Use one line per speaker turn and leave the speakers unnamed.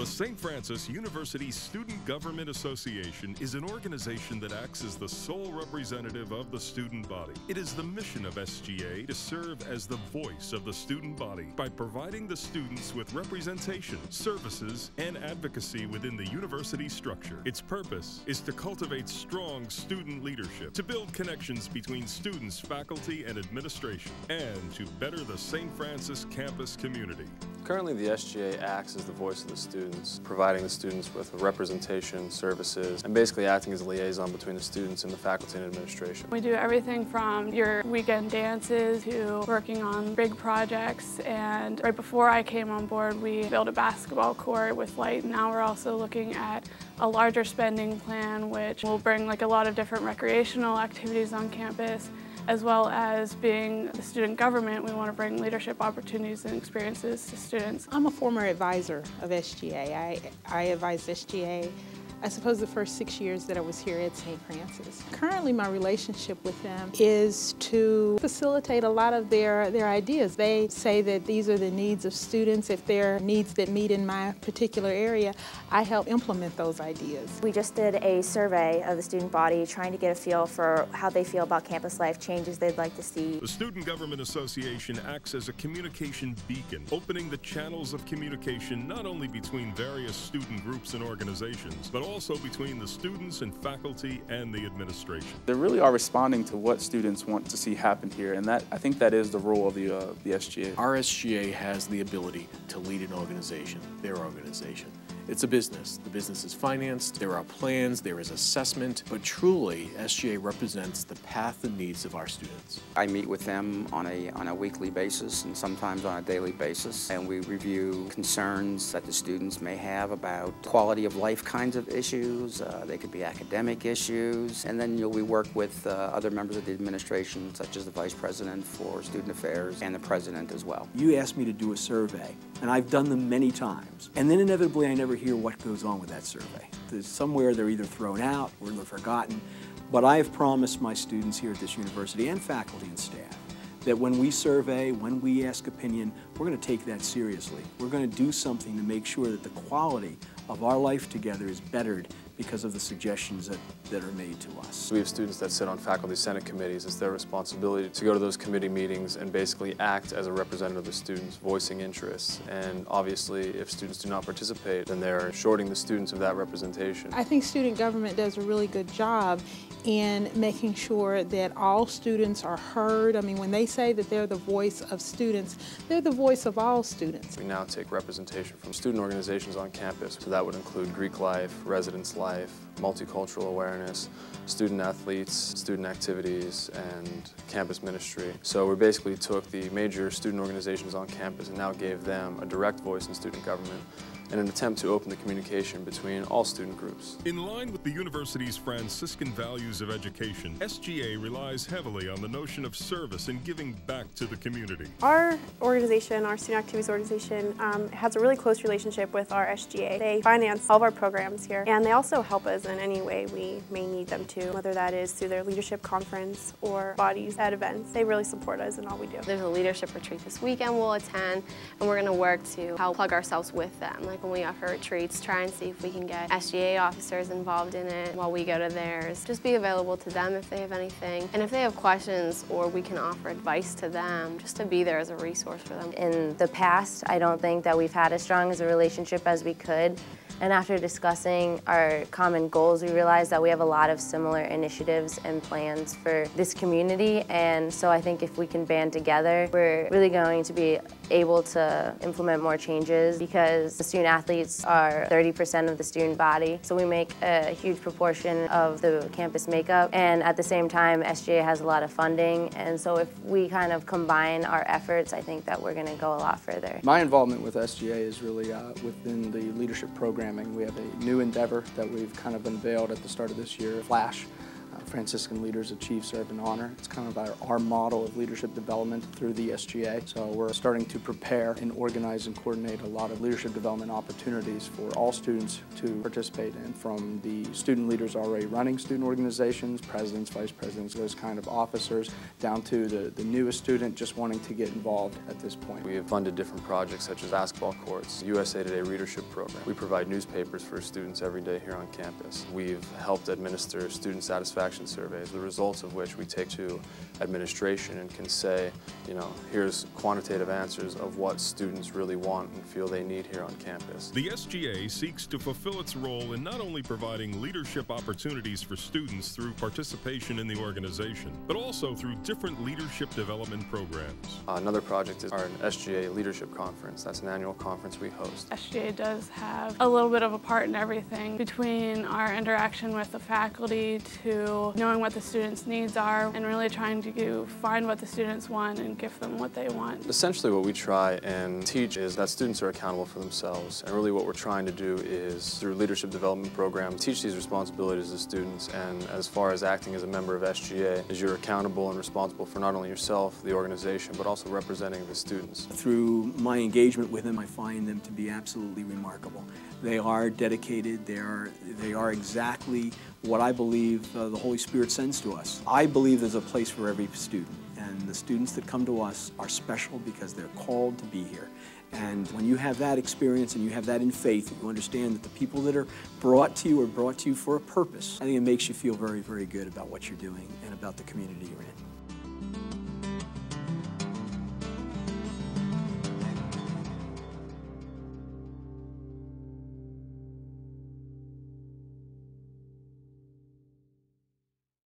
The St. Francis University Student Government Association is an organization that acts as the sole representative of the student body. It is the mission of SGA to serve as the voice of the student body by providing the students with representation, services, and advocacy within the university structure. Its purpose is to cultivate strong student leadership, to build connections between students, faculty, and administration, and to better the St. Francis campus community.
Currently, the SGA acts as the voice of the students, providing the students with representation, services, and basically acting as a liaison between the students and the faculty and administration.
We do everything from your weekend dances to working on big projects, and right before I came on board we built a basketball court with light. Now we're also looking at a larger spending plan which will bring a lot of different recreational activities on campus. As well as being the student government, we want to bring leadership opportunities and experiences to students.
I'm a former advisor of SGA. I advised SGA, I suppose, the first 6 years that I was here at St. Francis. Currently, my relationship with them is to facilitate a lot of their ideas. They say that these are the needs of students. If there are needs that meet in my particular area, I help implement those ideas.
We just did a survey of the student body trying to get a feel for how they feel about campus life, changes they'd like to see.
The Student Government Association acts as a communication beacon, opening the channels of communication not only between various student groups and organizations, but also between the students and faculty and the administration.
They really are responding to what students want to see happen here, and I think that is the role of the SGA.
Our SGA has the ability to lead an organization, their organization. It's a business. The business is financed, there are plans, there is assessment, but truly, SGA represents the path and needs of our students.
I meet with them on a weekly basis and sometimes on a daily basis, and we review concerns that the students may have about quality of life kinds of issues. They could be academic issues, and then we work with other members of the administration, such as the Vice President for Student Affairs and the President as well.
You asked me to do a survey, and I've done them many times, and then inevitably I never hear what goes on with that survey. Somewhere they're either thrown out or they're forgotten, but I have promised my students here at this university and faculty and staff that when we survey, when we ask opinion, we're going to take that seriously. We're going to do something to make sure that the quality of our life together is bettered because of the suggestions that are made to us.
We have students that sit on faculty senate committees. It's their responsibility to go to those committee meetings and basically act as a representative of the students, voicing interests. And obviously, if students do not participate, then they're shorting the students of that representation.
I think student government does a really good job in making sure that all students are heard. I mean, when they say that they're the voice of students, they're the voice of all students.
We now take representation from student organizations on campus. So that would include Greek life, residence life, multicultural awareness, student athletes, student activities, and campus ministry. So we basically took the major student organizations on campus and now gave them a direct voice in student government in an attempt to open the communication between all student groups.
In line with the university's Franciscan values of education, SGA relies heavily on the notion of service and giving back to the community.
Our organization, our student activities organization, has a really close relationship with our SGA. They finance all of our programs here, and they also help us in any way we may need them to, whether that is through their leadership conference or bodies at events. They really support us in all we do.
There's a leadership retreat this weekend we'll attend, and we're going to work to help plug ourselves with them. Like when we offer retreats, try and see if we can get SGA officers involved in it while we go to theirs. Just be available to them if they have anything. And if they have questions or we can offer advice to them, just to be there as a resource for them.
In the past, I don't think that we've had as strong as a relationship as we could. And after discussing our common goals, we realized that we have a lot of similar initiatives and plans for this community. And so I think if we can band together, we're really going to be able to implement more changes because the student athletes are 30% of the student body. So we make a huge proportion of the campus makeup. And at the same time, SGA has a lot of funding. And so if we kind of combine our efforts, I think that we're going to go a lot further.
My involvement with SGA is really within the leadership program. We have a new endeavor that we've kind of unveiled at the start of this year, Flash, Franciscan leaders achieve, serve, and honor. It's kind of our model of leadership development through the SGA. So we're starting to prepare and organize and coordinate a lot of leadership development opportunities for all students to participate in, from the student leaders already running student organizations, presidents, vice presidents, those kind of officers, down to the newest student just wanting to get involved at this point.
We have funded different projects such as basketball courts, USA Today readership program. We provide newspapers for students every day here on campus. We've helped administer student satisfaction surveys, the results of which we take to administration and can say, you know, here's quantitative answers of what students really want and feel they need here on campus.
The SGA seeks to fulfill its role in not only providing leadership opportunities for students through participation in the organization, but also through different leadership development programs.
Another project is our SGA Leadership Conference. That's an annual conference we host.
SGA does have a little bit of a part in everything, between our interaction with the faculty to knowing what the students' needs are and really trying to find what the students want and give them what they want.
Essentially what we try and teach is that students are accountable for themselves, and really what we're trying to do is, through leadership development programs, teach these responsibilities to students. And as far as acting as a member of SGA, is you're accountable and responsible for not only yourself, the organization, but also representing the students.
Through my engagement with them, I find them to be absolutely remarkable. They are dedicated. They are exactly what I believe the Holy Spirit sends to us. I believe there's a place for every student, and the students that come to us are special because they're called to be here. And when you have that experience and you have that in faith, you understand that the people that are brought to you are brought to you for a purpose. I think it makes you feel very, very good about what you're doing and about the community you're in.